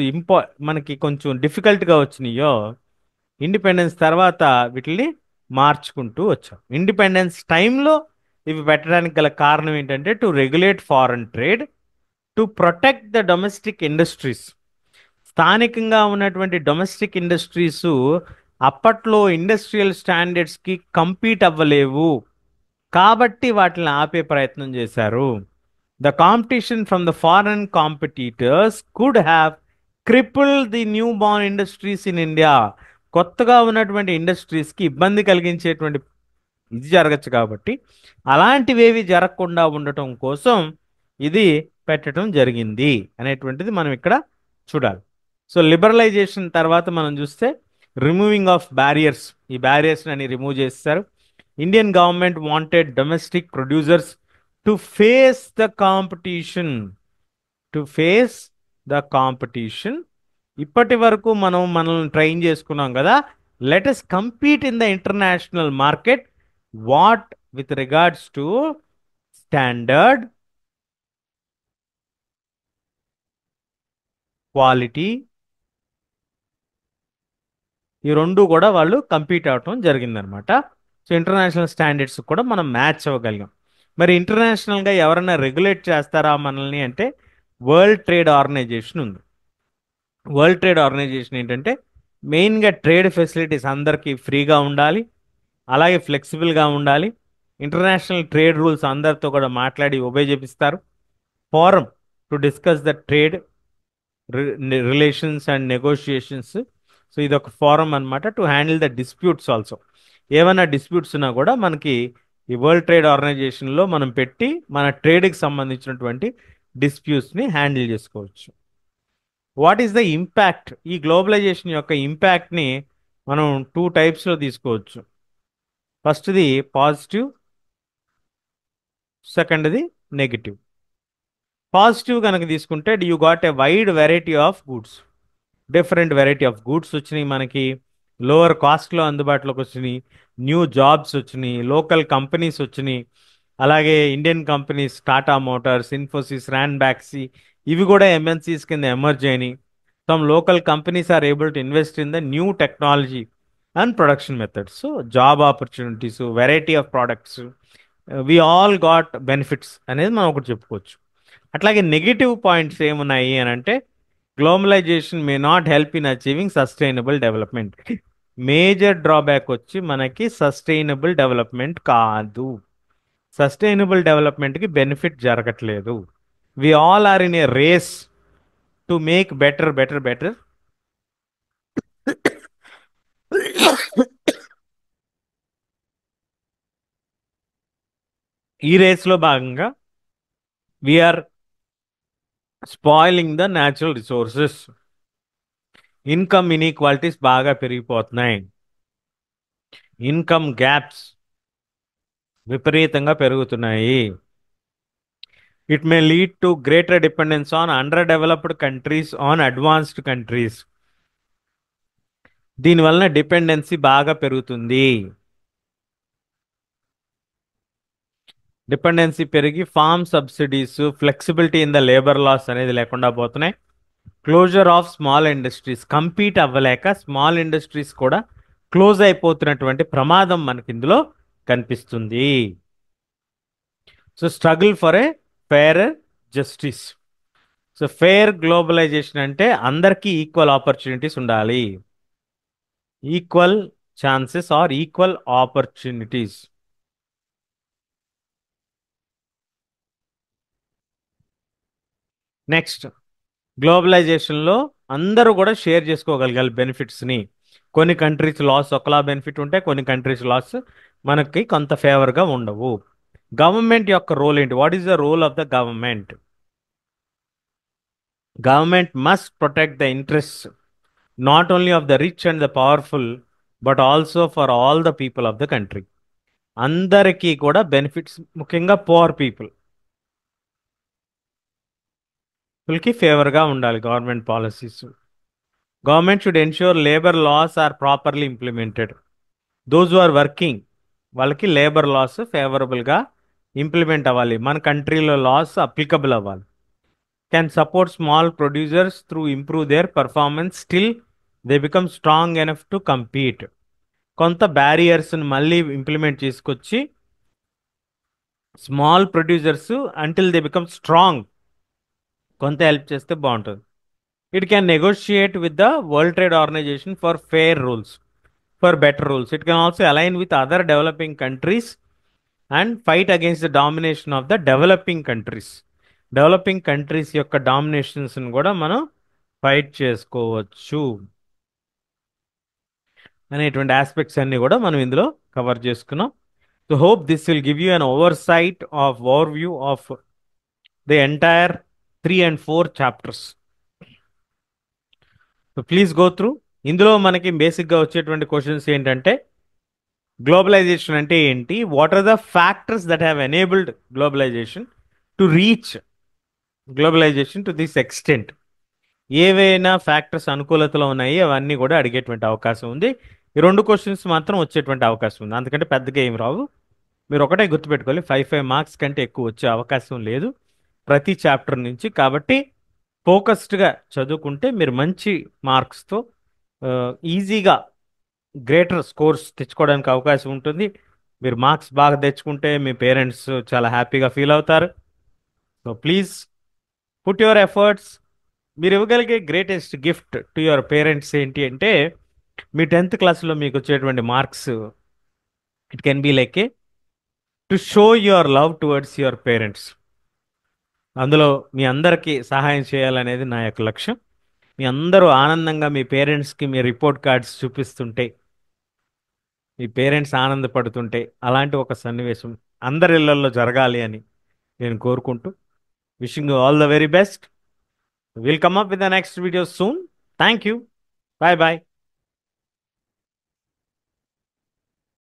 మనకి కొంచెం డిఫికల్ట్గా వచ్చినాయో ఇండిపెండెన్స్ తర్వాత వీటిని మార్చుకుంటూ వచ్చాం. ఇండిపెండెన్స్ టైంలో ఇవి పెట్టడానికి గల కారణం ఏంటంటే to regulate foreign trade, to protect the domestic industries. స్థానికంగా ఉన్నటువంటి డొమెస్టిక్ ఇండస్ట్రీస్ అప్పట్లో ఇండస్ట్రియల్ స్టాండర్డ్స్కి కంపీట్ అవ్వలేవు కాబట్టి వాటిని ఆపే ప్రయత్నం చేశారు. The competition from the foreign competitors could have cripple the new born industries in India. కొత్తగా ఉన్నటువంటి ఇండస్ట్రీస్కి ఇబ్బంది కలిగించేటువంటి ఇది జరగచ్చు కాబట్టి అలాంటివేవి జరగకుండా ఉండటం కోసం ఇది పెట్టడం జరిగింది అనేటువంటిది మనం ఇక్కడ చూడాలి. సో లిబరలైజేషన్ తర్వాత మనం చూస్తే రిమూవింగ్ ఆఫ్ బ్యారియర్స్, ఈ బ్యారియర్స్ అని రిమూవ్ చేస్తారు. Indian government wanted domestic producers to face the competition, to face the competition. ఇప్పటి వరకు మనం మనల్ని ట్రైన్ చేసుకున్నాం కదా, let us compete in the international market. What with regards to standard, quality, ఈ రెండు కూడా వాళ్ళు కంపీట్ అవటం జరిగిందనమాట. సో ఇంటర్నేషనల్ స్టాండర్డ్స్ కూడా మనం మ్యాచ్ అవ్వగలిగాం. మరి ఇంటర్నేషనల్గా ఎవరైనా రెగ్యులేట్ చేస్తారా మనల్ని అంటే వరల్డ్ ట్రేడ్ ఆర్గనైజేషన్ ఉంది. వరల్డ్ ట్రేడ్ ఆర్గనైజేషన్ ఏంటంటే మెయిన్గా ట్రేడ్ ఫెసిలిటీస్ అందరికీ ఫ్రీగా ఉండాలి, అలాగే ఫ్లెక్సిబుల్గా ఉండాలి. ఇంటర్నేషనల్ ట్రేడ్ రూల్స్ అందరితో కూడా మాట్లాడి ఒబే చేపిస్తారు. Forum to discuss the trade relations and negotiations. So ఇది ఒక ఫోరం అనమాట to handle the disputes also. ఏమైనా డిస్ప్యూట్స్ ఉన్నా కూడా మనకి ఈ వరల్డ్ ట్రేడ్ ఆర్గనైజేషన్లో మనం పెట్టి మన ట్రేడ్కి సంబంధించినటువంటి డిస్ప్యూట్స్ని హ్యాండిల్ చేసుకోవచ్చు. What is the impact? ఈ గ్లోబలైజేషన్ యొక్క ఇంపాక్ట్ని మనం టూ టైప్స్లో తీసుకోవచ్చు. ఫస్ట్ది పాజిటివ్, సెకండ్ది నెగిటివ్. పాజిటివ్ కనుక తీసుకుంటే you got a wide variety of goods, different variety of goods వచ్చినాయి మనకి, లోవర్ కాస్ట్లో అందుబాటులోకి వచ్చినాయి, న్యూ జాబ్స్ వచ్చినాయి, లోకల్ కంపెనీస్ వచ్చినాయి. అలాగే Indian companies Tata Motors, Infosys, Ranbaxy ఇవి కూడా ఎంఎన్సీస్ కింద ఎమర్జ్ అయినాయి. Some local companies are able to invest in the new technology and production methods. So job opportunities, variety of products, we all got benefits అనేది మనం ఒకటి చెప్పుకోవచ్చు. అట్లాగే నెగిటివ్ పాయింట్స్ ఏమున్నాయి అని అంటే globalisation may not help in achieving sustainable development. Major drawback వచ్చి మనకి సస్టైనబుల్ డెవలప్మెంట్ కాదు, సస్టైనబుల్ డెవలప్మెంట్కి బెనిఫిట్ జరగట్లేదు. We all are in a race to make better better better. ఈ రేస్లో భాగంగా we are spoiling the natural resources. Income inequalities బాగా పెరిగిపోతున్నాయి, ఇన్కమ్ గ్యాప్స్ విపరీతంగా పెరుగుతున్నాయి. It may lead to greater dependence on under developed countries on advanced countries. దీనివలన డిపెండెన్సీ బాగా పెరుగుతుంది. డిపెండెన్సీ పెరిగి form subsidies, flexibility in the labour laws అనేది లేకుండా పోతున్నాయి. Closure of small industries, compete అవ్వలేక స్మాల్ ఇండస్ట్రీస్ కూడా క్లోజ్ అయిపోతున్నటువంటి ప్రమాదం మనకి ఇందులో కనిపిస్తుంది. So struggle for a fair justice. So fair globalisation అంటే అందరికీ ఈక్వల్ ఆపర్చునిటీస్ ఉండాలి, equal chances or equal opportunities. Next, గ్లోబలైజేషన్లో అందరూ కూడా షేర్ చేసుకోగలగాలి బెనిఫిట్స్ని. కొన్ని కంట్రీస్ లాస్ ఒకలా బెనిఫిట్ ఉంటాయి, కొన్ని కంట్రీస్ లాస్ మనకి కొంత ఫేవర్గా ఉండవు. గవర్నమెంట్ యొక్క రోల్ ఏంటి? What is the role of the government? Government must protect the interest not only of the rich and the powerful but also for all the people of the country. అందరికీ కూడా బెనిఫిట్స్, ముఖ్యంగా పూర్ పీపుల్కి ఫేవర్గా ఉండాలి government policies. Government should ensure labour laws are properly implemented. Those are working వాళ్ళకి లేబర్ లాస్ ఫేవరబుల్గా ఇంప్లిమెంట్ అవ్వాలి, మన కంట్రీలో లాస్ అప్లికబుల్ అవ్వాలి. Can support small producers through improve their performance still they become strong enough to compete. కొంత బ్యారియర్స్ని మళ్ళీ ఇంప్లిమెంట్ చేసుకొచ్చి small producers until they become strong కొంత హెల్ప్ చేస్తే బాగుంటుంది. It can negotiate with the World Trade Organization for fair rules, for better rules. It can also align with other developing countries and fight against the domination of the developing countries. Developing countries యొక్క డామినేషన్స్ని కూడా మనం ఫైట్ చేసుకోవచ్చు అనేటువంటి ఆస్పెక్ట్స్ అన్ని కూడా మనం ఇందులో కవర్ చేసుకున్నాం. So hope this will give you an oversight of overview of the entire 3 and 4 chapters. So please go through. ఇందులో మనకి బేసిక్గా వచ్చేటువంటి క్వశ్చన్స్ ఏంటంటే, గ్లోబలైజేషన్ అంటే ఏంటి, what are the factors that have enabled globalisation to reach globalisation to this extent, ఏవైనా ఫ్యాక్టర్స్ అనుకూలతలో ఉన్నాయి అవన్నీ కూడా అడిగేటువంటి అవకాశం ఉంది. ఈ 2 క్వశ్చన్స్ మాత్రం వచ్చేటువంటి అవకాశం ఉంది, అందుకంటే పెద్దగా ఏం రావు. మీరు ఒకటే గుర్తుపెట్టుకోవాలి, 5 మార్క్స్ కంటే ఎక్కువ వచ్చే అవకాశం లేదు ప్రతి చాప్టర్ నుంచి. కాబట్టి ఫోకస్డ్గా చదువుకుంటే మీరు మంచి మార్క్స్తో ఈజీగా గ్రేటర్ స్కోర్స్ తెచ్చుకోవడానికి అవకాశం ఉంటుంది. మీరు మార్క్స్ బాగా తెచ్చుకుంటే మీ పేరెంట్స్ చాలా హ్యాపీగా ఫీల్ అవుతారు. So please put your efforts. మీరు ఇవ్వగలిగే greatest gift to your parents ఏంటి అంటే, మీ 10th క్లాస్లో మీకు వచ్చేటువంటి marks, it can be like a to show your love towards your parents. అందులో మీ అందరికీ సహాయం చేయాలనేది నా యొక్క లక్ష్యం. మీ అందరూ ఆనందంగా మీ పేరెంట్స్కి మీ రిపోర్ట్ కార్డ్స్ చూపిస్తుంటే, మీ పేరెంట్స్ ఆనందపడుతుంటే, అలాంటి ఒక సన్నివేశం అందరి ఇళ్లలో జరగాలి అని నేను కోరుకుంటూ, wishing you all the very best. Will come up with the next video soon. Thank you. Bye bye.